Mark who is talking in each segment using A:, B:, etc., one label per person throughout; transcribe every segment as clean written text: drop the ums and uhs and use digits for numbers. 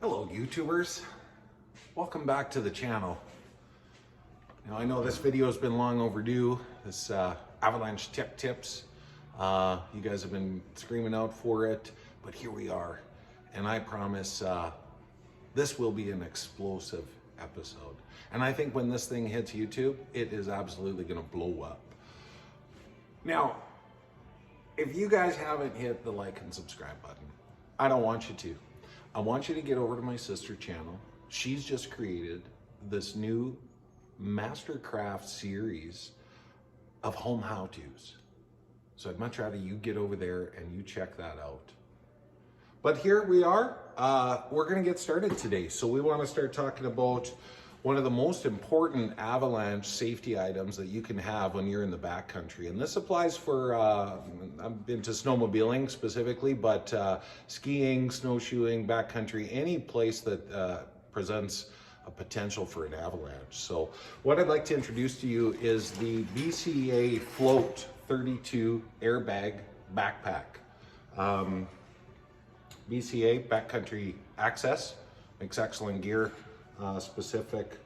A: Hello YouTubers, welcome back to the channel. Now I know this video has been long overdue, this Avalanche tips. You guys have been screaming out for it, but here we are. And I promise this will be an explosive episode. And I think when this thing hits YouTube, it is absolutely gonna blow up. Now, if you guys haven't hit the like and subscribe button, I don't want you to. I want you to get over to my sister channel. She's just created this new Mastercraft series of home how-tos. So I'd much rather you get over there and you check that out. But here we are, we're gonna get started today. So we wanna start talking about one of the most important avalanche safety items that you can have when you're in the backcountry. And this applies for, I've been to snowmobiling specifically, but skiing, snowshoeing, backcountry, any place that presents a potential for an avalanche. So what I'd like to introduce to you is the BCA Float 32 airbag backpack. BCA Backcountry Access makes excellent gear. Specific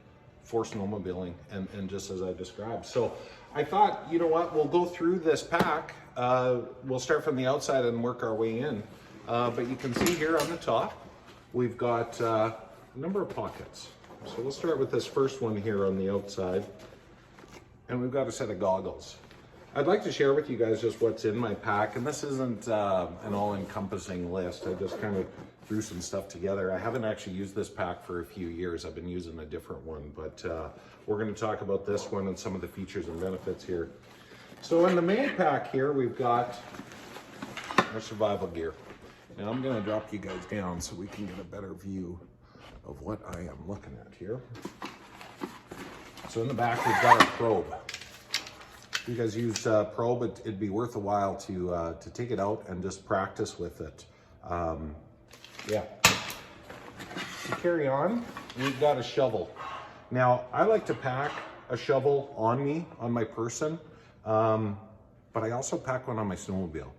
A: for snowmobiling and just as I described. So I thought, you know what, we'll go through this pack. We'll start from the outside and work our way in. But you can see here on the top, we've got a number of pockets. So we'll start with this first one here on the outside. And we've got a set of goggles. I'd like to share with you guys just what's in my pack, and this isn't an all-encompassing list. I just kind of threw some stuff together. I haven't actually used this pack for a few years. I've been using a different one, but we're going to talk about this one and some of the features and benefits here. So in the main pack here, we've got our survival gear. Now I'm going to drop you guys down so we can get a better view of what I am looking at here. So in the back, we've got a probe. If you guys use probe, it'd be worth a while to take it out and just practice with it. Yeah. To carry on, we've got a shovel. Now, I like to pack a shovel on me, on my person, but I also pack one on my snowmobile.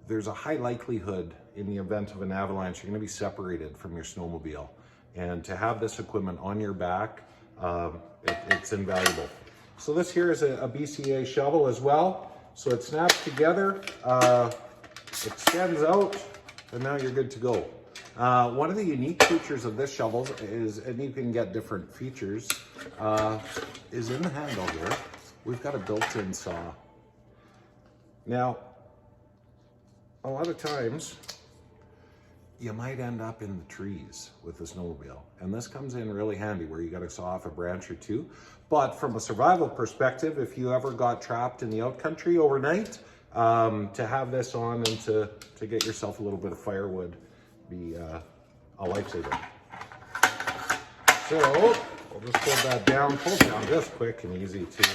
A: There's a high likelihood in the event of an avalanche, you're gonna be separated from your snowmobile. And to have this equipment on your back, it's invaluable. So this here is a BCA shovel as well. So it snaps together, extends out, and now you're good to go. One of the unique features of this shovel is, and you can get different features, is in the handle here, we've got a built-in saw. Now, a lot of times, you might end up in the trees with the snowmobile. And this comes in really handy where you gotta saw off a branch or two. But from a survival perspective, if you ever got trapped in the outcountry overnight, to have this on and to get yourself a little bit of firewood be a lifesaver. So, I'll just pull that down, pull it down just quick and easy too.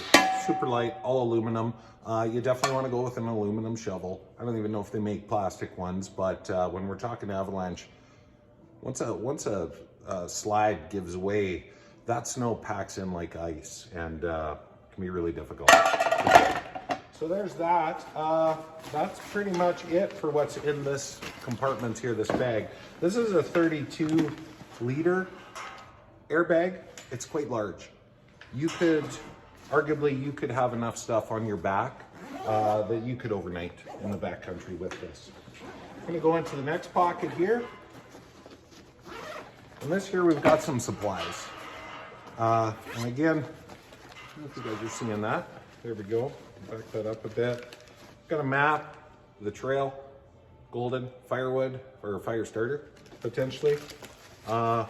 A: Super light, all aluminum. You definitely want to go with an aluminum shovel. I don't even know if they make plastic ones, but when we're talking avalanche, once a slide gives way, that snow packs in like ice and can be really difficult. So there's that. That's pretty much it for what's in this compartment here, this bag. This is a 32 liter airbag. It's quite large. Arguably, you could have enough stuff on your back that you could overnight in the backcountry with this. I'm gonna go into the next pocket here. And this here, we've got some supplies. And again, I don't know if you guys are seeing that. There we go. Back that up a bit. Got a map, the trail, golden, firewood, or a fire starter, potentially.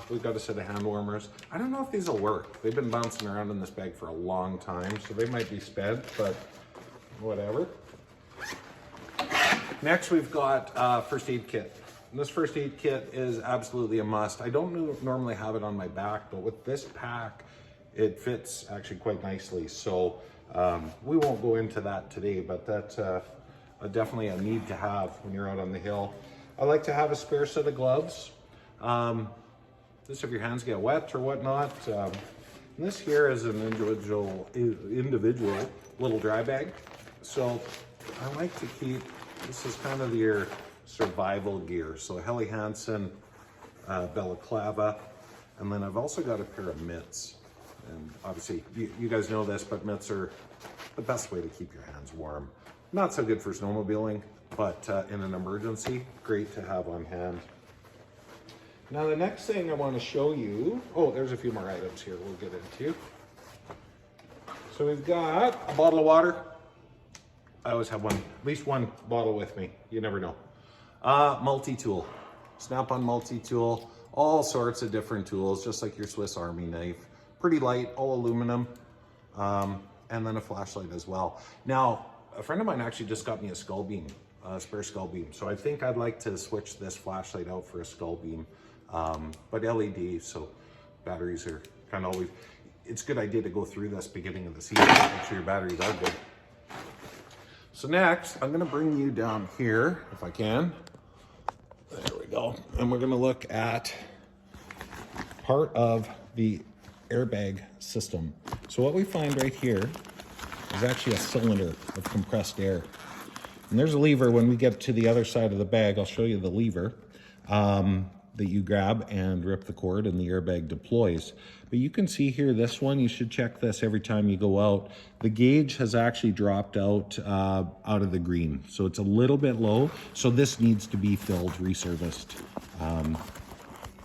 A: We've got a set of hand warmers. I don't know if these will work. They've been bouncing around in this bag for a long time, so they might be spent, but whatever. Next, we've got first aid kit. And this first aid kit is absolutely a must. I don't normally have it on my back, but with this pack, it fits actually quite nicely. So we won't go into that today, but that's definitely a need to have when you're out on the hill. I like to have a spare set of gloves. Just if your hands get wet or whatnot. And this here is an individual little dry bag. So I like to keep, this is kind of your survival gear. So Helly Hansen balaclava, and then I've also got a pair of mitts. And obviously, you guys know this, but mitts are the best way to keep your hands warm. Not so good for snowmobiling, but in an emergency, great to have on hand. Now the next thing I want to show you, oh, there's a few more items here we'll get into. So we've got a bottle of water. I always have one, at least one bottle with me. You never know. Multi-tool, Snap-on multi-tool, all sorts of different tools, just like your Swiss Army knife. Pretty light, all aluminum, and then a flashlight as well. Now, a friend of mine actually just got me a skull beam, a spare skull beam. So I think I'd like to switch this flashlight out for a skull beam, but LED, so batteries are kind of always, it's a good idea to go through this beginning of the season, make sure your batteries are good. So next, I'm gonna bring you down here, if I can. There we go. And we're gonna look at part of the airbag system. So what we find right here is actually a cylinder of compressed air. And there's a lever. When we get to the other side of the bag, I'll show you the lever that you grab and rip the cord and the airbag deploys. But you can see here, this one, you should check this every time you go out. The gauge has actually dropped out of the green. So it's a little bit low. So this needs to be filled, reserviced.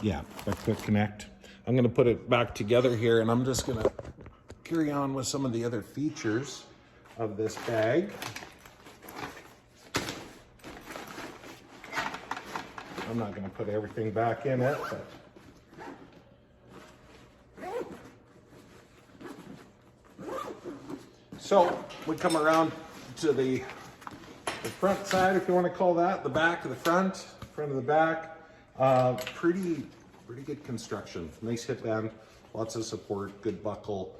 A: Yeah, a quick connect. I'm gonna put it back together here, and I'm just gonna carry on with some of the other features of this bag. I'm not gonna put everything back in it, but so we come around to the front side, if you want to call that, the back of the front of the back. Pretty good construction. Nice hip end, lots of support, good buckle.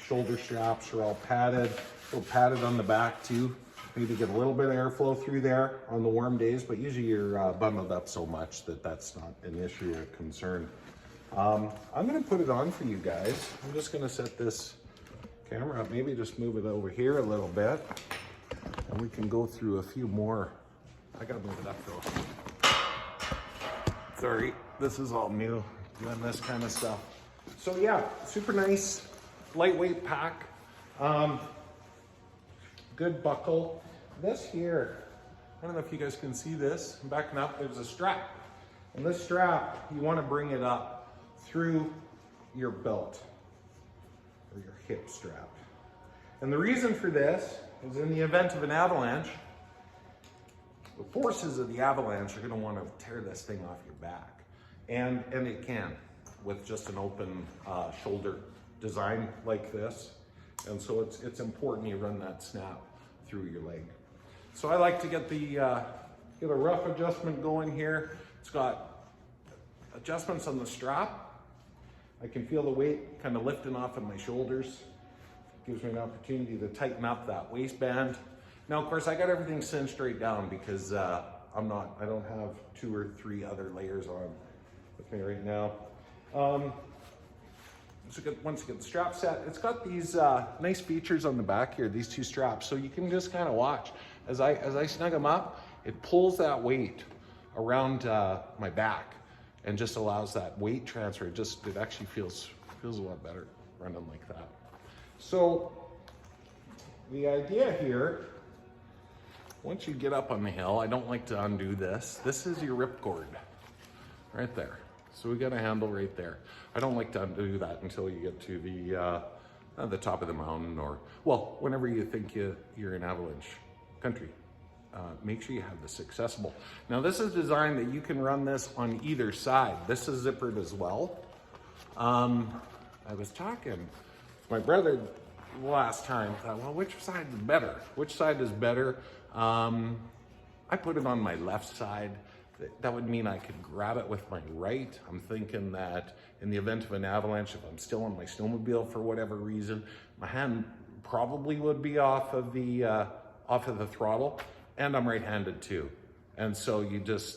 A: Shoulder straps are all padded, a little padded on the back too. Maybe get a little bit of airflow through there on the warm days, but usually you're bundled up so much that that's not an issue or concern. I'm gonna put it on for you guys. I'm just gonna set this camera up, maybe just move it over here a little bit, and we can go through a few more. I gotta move it up though. Sorry, this is all new, doing this kind of stuff. So yeah, super nice, lightweight pack. Good buckle. This here, I don't know if you guys can see this. I'm backing up, there's a strap. And this strap, you wanna bring it up through your belt or your hip strap. And the reason for this is in the event of an avalanche, the forces of the avalanche are gonna wanna tear this thing off your back. And it can, with just an open shoulder design like this. And so it's important you run that snap through your leg. So I like to get a rough adjustment going here. It's got adjustments on the strap. I can feel the weight kind of lifting off of my shoulders. Gives me an opportunity to tighten up that waistband. Now, of course, I got everything cinched right down because I don't have 2 or 3 other layers on with me right now. So once you get the strap set, it's got these nice features on the back here, these 2 straps. So you can just kind of watch. As I snug them up, it pulls that weight around my back and just allows that weight transfer. It actually feels a lot better running like that. So the idea here, once you get up on the hill, I don't like to undo this. This is your ripcord right there. So we got a handle right there. I don't like to undo that until you get to the top of the mountain, or, well, whenever you think you're in avalanche country. Make sure you have this accessible. Now this is designed that you can run this on either side. This is zippered as well. I was talking to my brother last time, thought, well, which side is better? Which side is better? I put it on my left side. That would mean I could grab it with my right. I'm thinking that in the event of an avalanche, if I'm still on my snowmobile for whatever reason, my hand probably would be off of the throttle, and I'm right-handed too. And so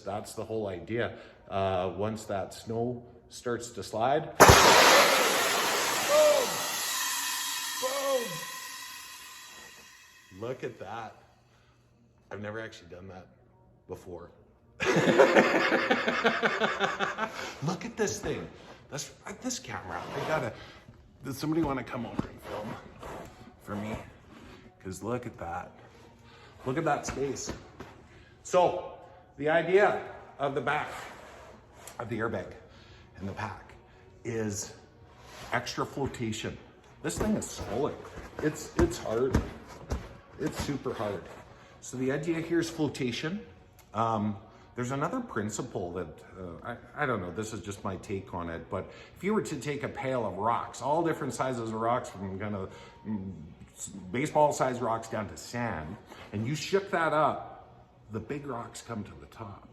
A: that's the whole idea. Once that snow starts to slide, boom, boom. Look at that. I've never actually done that before. Look at this thing. This camera. Does somebody want to come over and film for me? Because look at that. Look at that space. So the idea of the back of the airbag and the pack is extra flotation. This thing is solid. It's hard. It's super hard. So the idea here is flotation. There's another principle that, I don't know, this is just my take on it, but if you were to take a pail of rocks, all different sizes of rocks, from kind of baseball sized rocks down to sand, and you shook that up, the big rocks come to the top.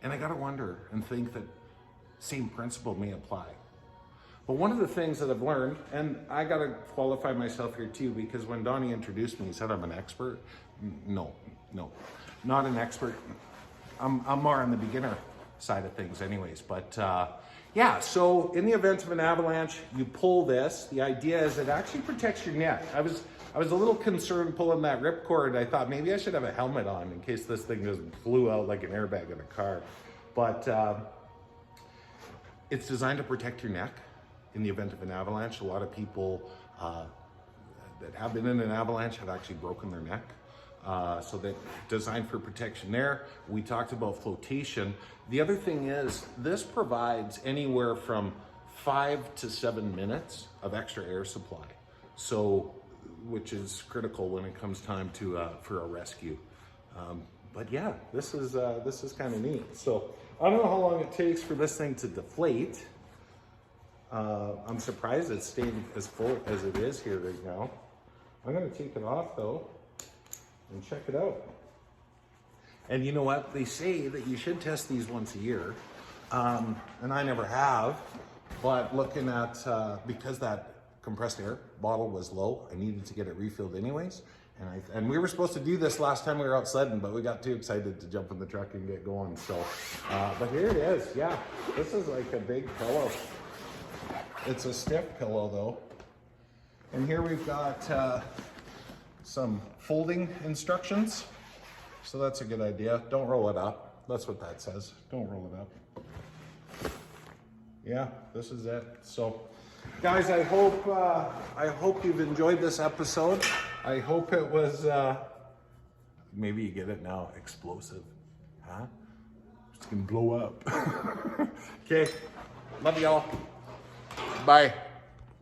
A: And I gotta wonder and think that same principle may apply. But one of the things that I've learned, and I gotta qualify myself here too, because when Donnie introduced me, he said I'm an expert. No, not an expert. I'm more on the beginner side of things anyways, but yeah, so in the event of an avalanche, you pull this. The idea is it actually protects your neck. I was a little concerned pulling that ripcord. I thought maybe I should have a helmet on in case this thing just flew out like an airbag in a car. But it's designed to protect your neck in the event of an avalanche. A lot of people that have been in an avalanche have actually broken their neck. So they're designed for protection there. We talked about flotation. The other thing is this provides anywhere from 5 to 7 minutes of extra air supply. So, which is critical when it comes time to for a rescue. But yeah, this is kind of neat. So I don't know how long it takes for this thing to deflate. I'm surprised it's staying as full as it is here right now. I'm gonna take it off though and check it out. And you know what? They say that you should test these once a year. And I never have, but looking at, because that compressed air bottle was low, I needed to get it refilled anyways. And we were supposed to do this last time we were out sledding, but we got too excited to jump in the truck and get going. So, but here it is. Yeah, this is like a big pillow. It's a stiff pillow though. And here we've got some folding instructions. So that's a good idea. Don't roll it up. That's what that says. Don't roll it up. Yeah, this is it. So guys, I hope you've enjoyed this episode. I hope it was, maybe you get it now, explosive, huh? It's gonna blow up. Okay, love y'all. Bye.